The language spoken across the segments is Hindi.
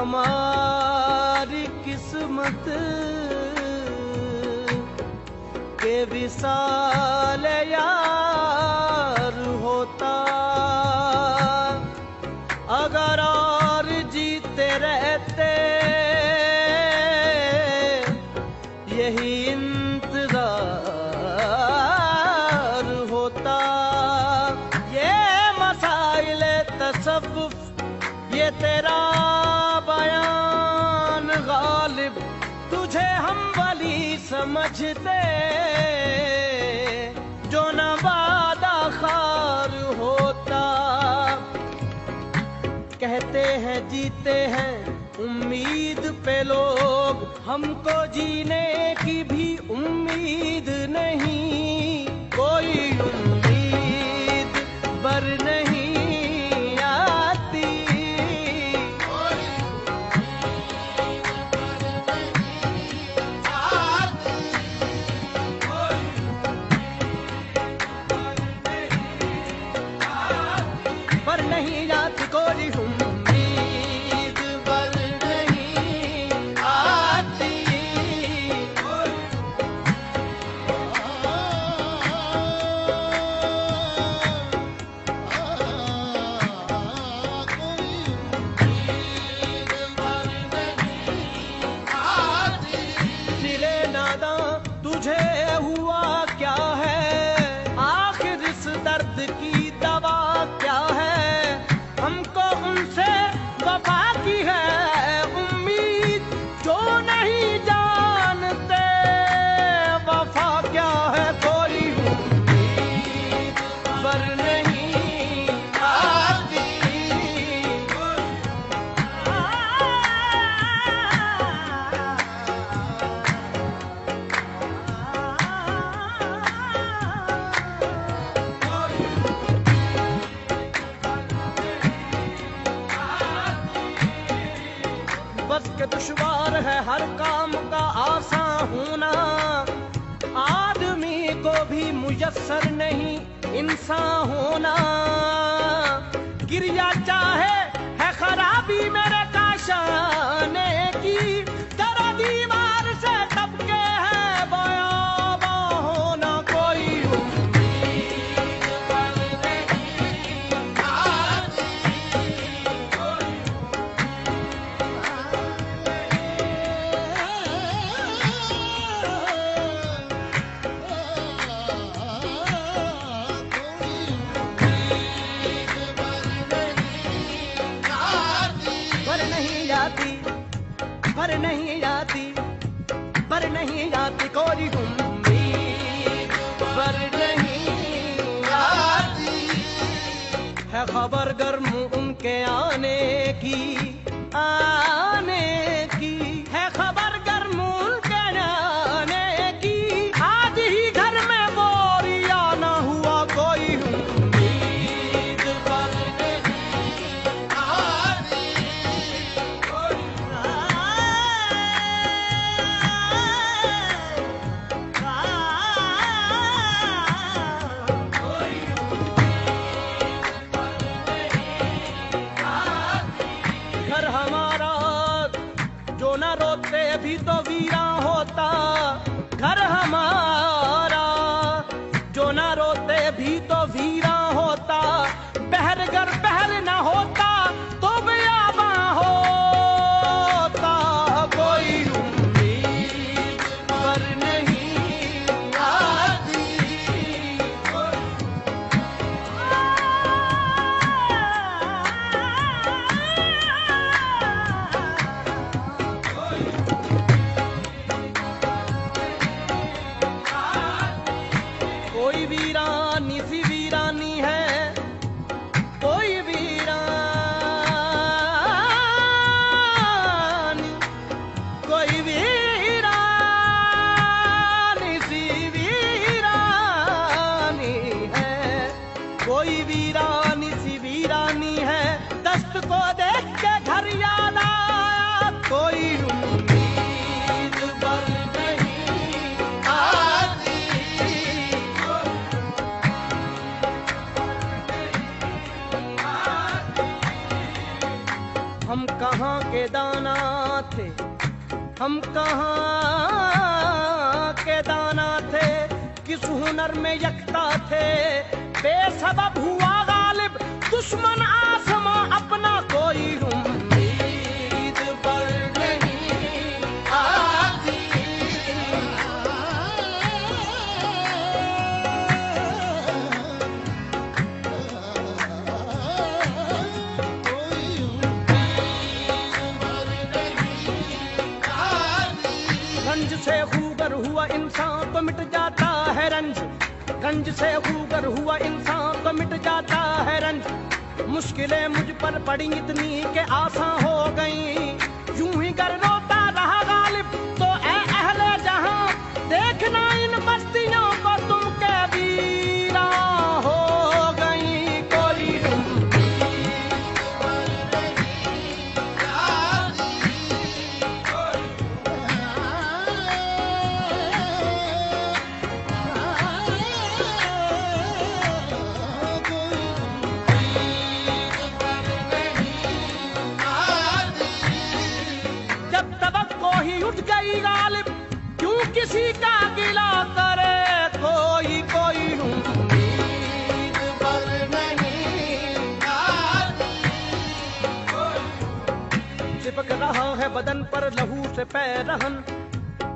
हमारी किस्मत के विसाल यार होता, अगर और जीते रहते यही इंतजार होता। ये मसाइल तसव्वुफ, ये तेरा बयान गालिब, तुझे हम वली समझते जो न वादा खार होता। कहते हैं जीते हैं उम्मीद पे लोग, हमको जीने की भी उम्मीद नहीं। कोई उम्मीद बर नहीं आती, पर नहीं आती कोई उम्मीद बर नहीं आती। दिले नादा तुझे हुआ क्या है, आखिर इस दर्द की दवा क्या है। हमको उनसे वफा की है उम्मीद, जो नहीं जानते वफा क्या है। कोई उम्मीद पर नहीं आती, बस के दुश्वार है हर काम का आसान होना, आदमी को भी मुयस्सर नहीं इंसान होना। गिरिया चाहे है खराबी मेरे काशाने की, तेरा दीवार से टपके है बयाबा होना। कोई उम्मीद पर नहीं आती, पर नहीं आती, पर नहीं आती, पर नहीं आती कोई उम्मीद पर नहीं आती। है खबर गर्म उनके आने की, आने की है खबर गर्म उनके आने की। आज ही घर में बोरिया ना हुआ, कोई उम्मीद पर नहीं आती। घर हमारा कहाँ के दाना थे, हम कहाँ के दाना थे, किस हुनर में यकता थे। बेसबब हुआ गालिब दुश्मन आसमां अपना, कोई उम्मीद पर नहीं आती। रंज से खूगर हुआ इंसान तो मिट जाता है रंज, रंज से खूगर हुआ इंसान तो मिट जाता है रंज। मुश्किलें मुझ पर पड़ी इतनी के आसान हो गई, यूं ही गर रोता रहा गालिब तो ऐ अहले जहां, देखना इन बस्तियों को तुम के वीरा हो गई। कोई उठ गई गालिब, क्यों किसी का गिला करे कोई, कोई उम्मीद पर नहीं आती। चिपक रहा है बदन पर लहू से पैरहन,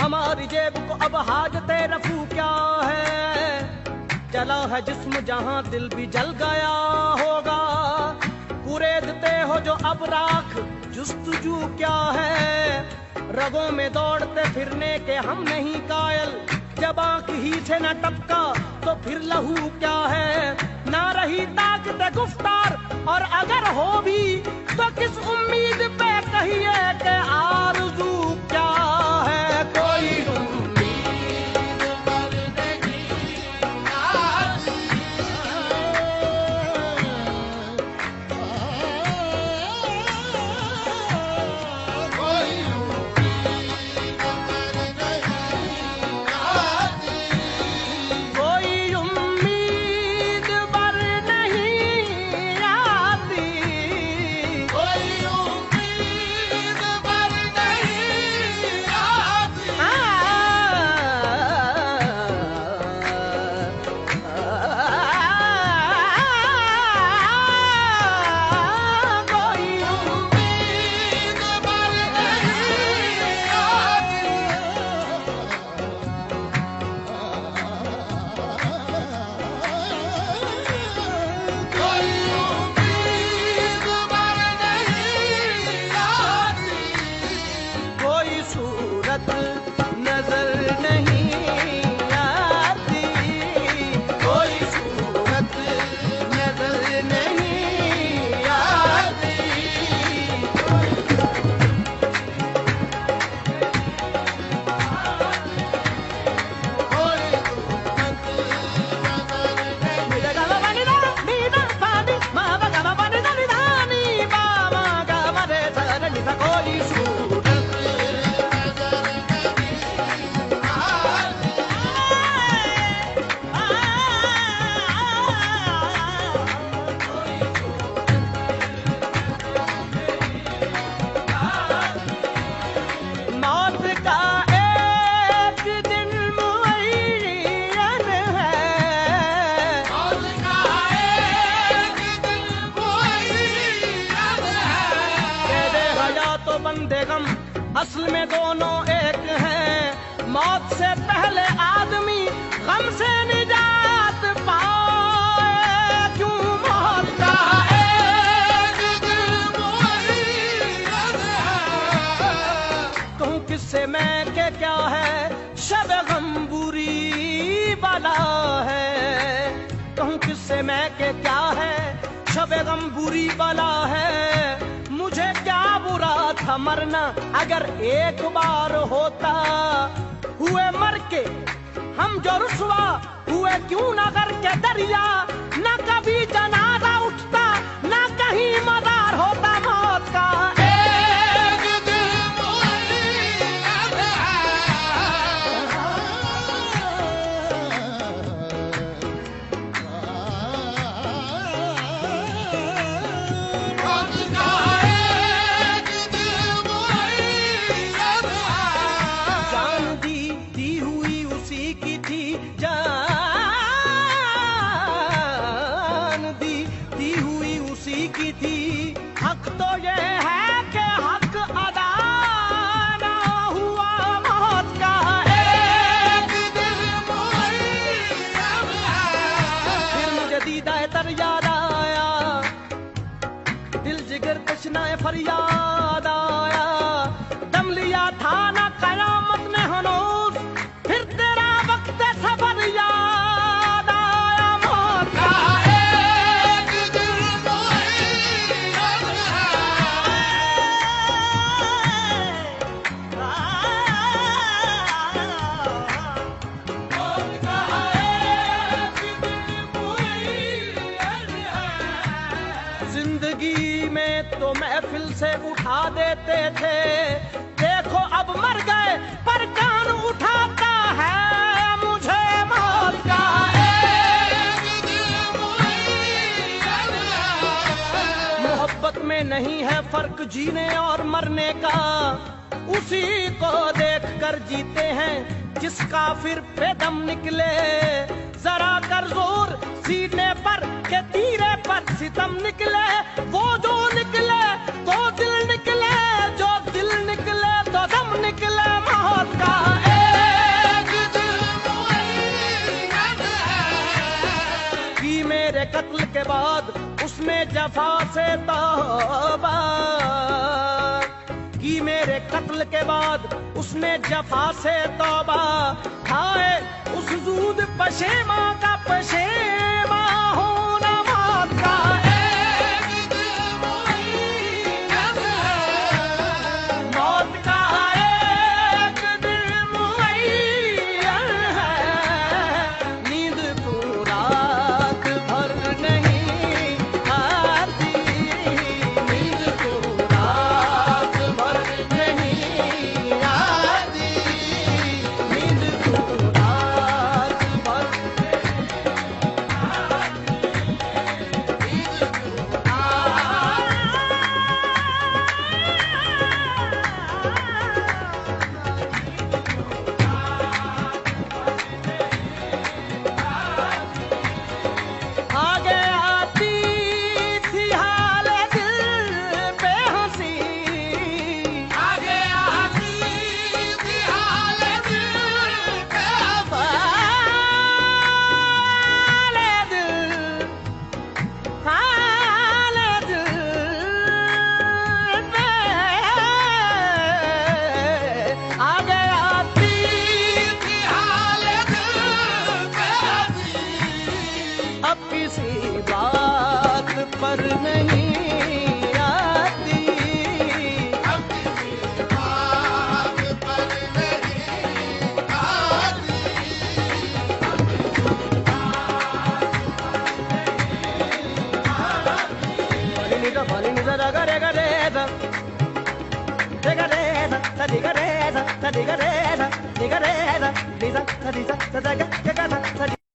हमारी जेब को अब हाजते रफू क्या है। जला है जिस्म जहां दिल भी जल गया होगा, कुरेदते हो जो अब राख जुस्तजू क्या है। रगों में दौड़ते फिरने के हम नहीं कायल, जब आंख ही से न टपका तो फिर लहू क्या है। ना रही ताकत गुफ्तार और अगर हो भी तो किस उम्मीद पे कहिए कि आरज़ू क्या है। कोई उम्मीद पर नहीं आती। असल में दोनों एक हैं, मौत से पहले आदमी गम से निजात पाए। क्यों मौत का एक दिल मुअय्यद है, कहूँ किससे मैं के क्या है, शब गम बुरी बला है। कहूँ किससे मैं के क्या है, शब गम बुरी बला है। मुझे क्या बुरा था मरना अगर एक बार होता, हुए मर के हम जो रुसवा हुए क्यों न कर के दरिया। न कभी जनाजा उठता न कहीं मज़ार होता, मौत का एक दिल मुअय्यद है। मौत का एक तो महफिल से उठा देते थे, देखो अब मर गए पर कान उठाता है मुझे मौत का एक दिल मुअय्यन है। मोहब्बत में नहीं है फर्क जीने और मरने का, उसी को देख कर जीते हैं जिसका फिर पे दम निकले। जरा कर जोर सीने पर के तीरे पर सितम निकले, वो जो निकले तो दिल निकले, जो दिल निकले तो दम निकले। मौत का एक दिल मुअय्यन है कि मेरे कत्ल के बाद उसने जफा से तौबा, कि मेरे कत्ल के बाद उसने जफा से तौबा। हाय उस जूद पशेमा का पशेमा होना। मौत का एक दिल मुअय्यन है, मौत का एक दिल मुअय्यन है। नींद को रात भर नहीं आती, नींद को रात भर नहीं आती, नींद को रात भर आगे आती थी हाल दिल पे हंसी, आगे आती थी हाल दिल पे हाल दिल, हाल दिल पे आगे आती थी हाल दिल पे हंसी। अब किसी बात पर नहीं आती, अब किसी बात पर नहीं आती। फाली निजा गा रे गा रे दा रे गा रे दा सा दी गा रे दा सा दी गा रे दा दी गा रे दा दी दा सा दी सा दा गा